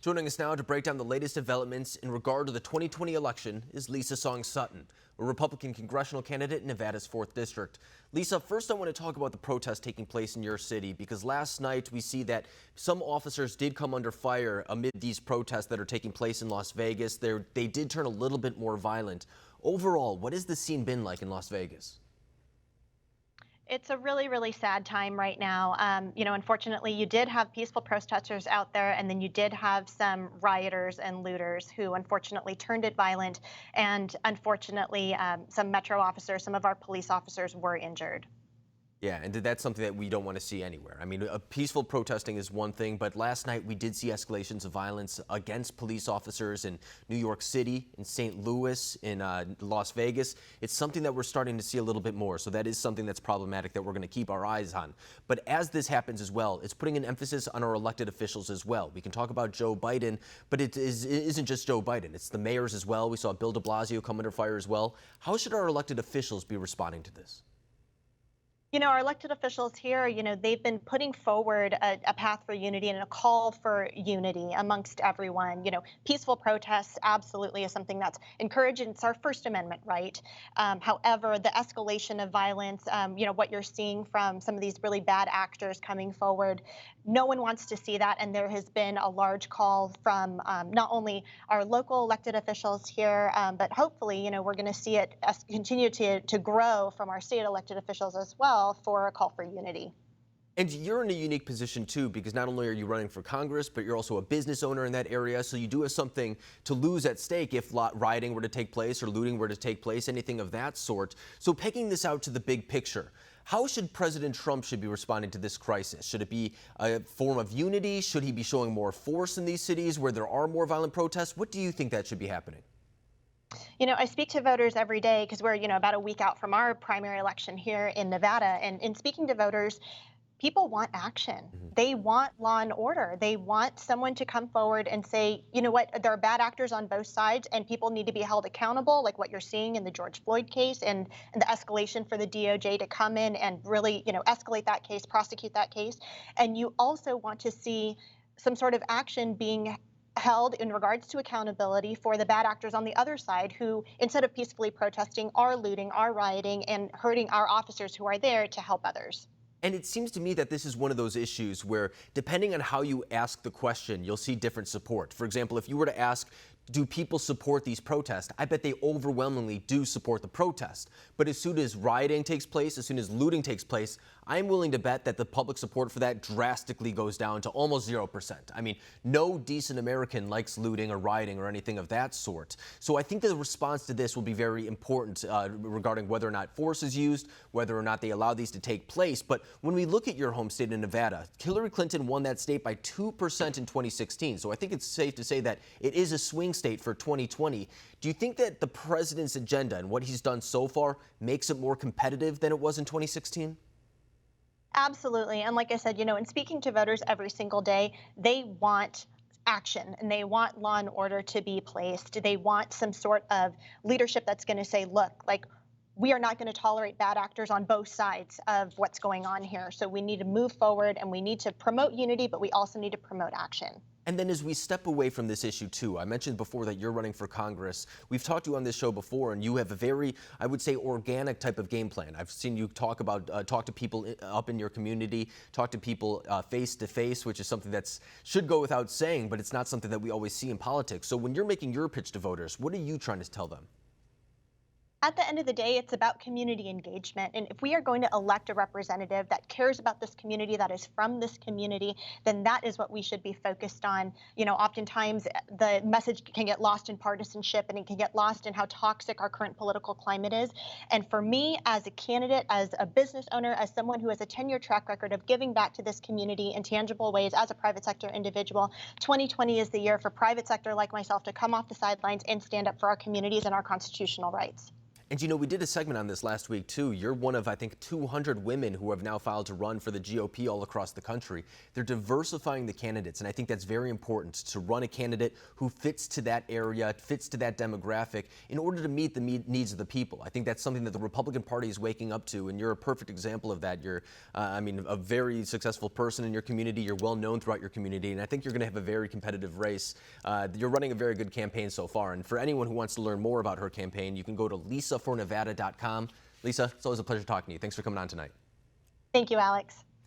Joining us now to break down the latest developments in regard to the 2020 election is Lisa Song Sutton, a Republican congressional candidate in Nevada's 4th District. Lisa, first I want to talk about the protests taking place in your city, because last night we see that some officers did come under fire amid these protests that are taking place in Las Vegas. They did turn a little bit more violent. Overall, what has the scene been like in Las Vegas? It's a really, really sad time right now. Unfortunately, you did have peaceful protesters out there, and then you did have some rioters and looters who unfortunately turned it violent. And unfortunately, some Metro officers, some of our police officers were injured. Yeah, and that's something that we don't want to see anywhere. I mean, peaceful protesting is one thing, but last night we did see escalations of violence against police officers in New York City, in St. Louis, in Las Vegas. It's something that we're starting to see a little bit more, so that is something that's problematic that we're going to keep our eyes on. But as this happens as well, it's putting an emphasis on our elected officials as well. We can talk about Joe Biden, but it isn't just Joe Biden. It's the mayors as well. We saw Bill de Blasio come under fire as well. How should our elected officials be responding to this? Our elected officials here, they've been putting forward a path for unity and a call for unity amongst everyone. Peaceful protests absolutely is something that's encouraged, and it's our First Amendment right. However, the escalation of violence, what you're seeing from some of these really bad actors coming forward, no one wants to see that. And there has been a large call from not only our local elected officials here, but hopefully, we're going to see it continue to grow from our state elected officials as well, for a call for unity. And you're in a unique position too, because not only are you running for Congress, but you're also a business owner in that area. So you do have something to lose at stake if rioting were to take place or looting were to take place, anything of that sort. So pegging this out to the big picture, how should President Trump be responding to this crisis? Should it be a form of unity? Should he be showing more force in these cities where there are more violent protests? What do you think that should be happening? I speak to voters every day because we're, about a week out from our primary election here in Nevada. And in speaking to voters, people want action. They want law and order. They want someone to come forward and say, you know what, there are bad actors on both sides and people need to be held accountable, like what you're seeing in the George Floyd case and the escalation for the DOJ to come in and really, escalate that case, prosecute that case. And you also want to see some sort of action being held in regards to accountability for the bad actors on the other side who, instead of peacefully protesting, are looting, are rioting, and hurting our officers who are there to help others. And it seems to me that this is one of those issues where, depending on how you ask the question, you'll see different support. For example, if you were to ask, do people support these protests? I bet they overwhelmingly do support the protest. But as soon as rioting takes place, as soon as looting takes place, I'm willing to bet that the public support for that drastically goes down to almost 0%. I mean, no decent American likes looting or rioting or anything of that sort. So I think the response to this will be very important regarding whether or not force is used, whether or not they allow these to take place. But when we look at your home state in Nevada, Hillary Clinton won that state by 2% in 2016. So I think it's safe to say that it is a swing state for 2020. Do you think that the president's agenda and what he's done so far makes it more competitive than it was in 2016? Absolutely. And like I said, in speaking to voters every single day, they want action and they want law and order to be placed. They want some sort of leadership that's going to say, look, we are not going to tolerate bad actors on both sides of what's going on here. So we need to move forward and we need to promote unity, but we also need to promote action. And then as we step away from this issue too, I mentioned before that you're running for Congress. We've talked to you on this show before, and you have a very, I would say, organic type of game plan. I've seen you talk to people up in your community, talk to people face to face, which is something that should go without saying, but it's not something that we always see in politics. So when you're making your pitch to voters, what are you trying to tell them? At the end of the day, it's about community engagement. And if we are going to elect a representative that cares about this community, that is from this community, then that is what we should be focused on. Oftentimes the message can get lost in partisanship and it can get lost in how toxic our current political climate is. And for me, as a candidate, as a business owner, as someone who has a 10-year track record of giving back to this community in tangible ways as a private sector individual, 2020 is the year for private sector like myself to come off the sidelines and stand up for our communities and our constitutional rights. And we did a segment on this last week too. You're one of, I think, 200 women who have now filed to run for the GOP all across the country. They're diversifying the candidates, and I think that's very important to run a candidate who fits to that area, fits to that demographic in order to meet the needs of the people. I think that's something that the Republican Party is waking up to, and you're a perfect example of that. You're, a very successful person in your community. You're well known throughout your community, and I think you're going to have a very competitive race. You're running a very good campaign so far, and for anyone who wants to learn more about her campaign, you can go to lisafornevada.com. Lisa, it's always a pleasure talking to you. Thanks for coming on tonight. Thank you, Alex.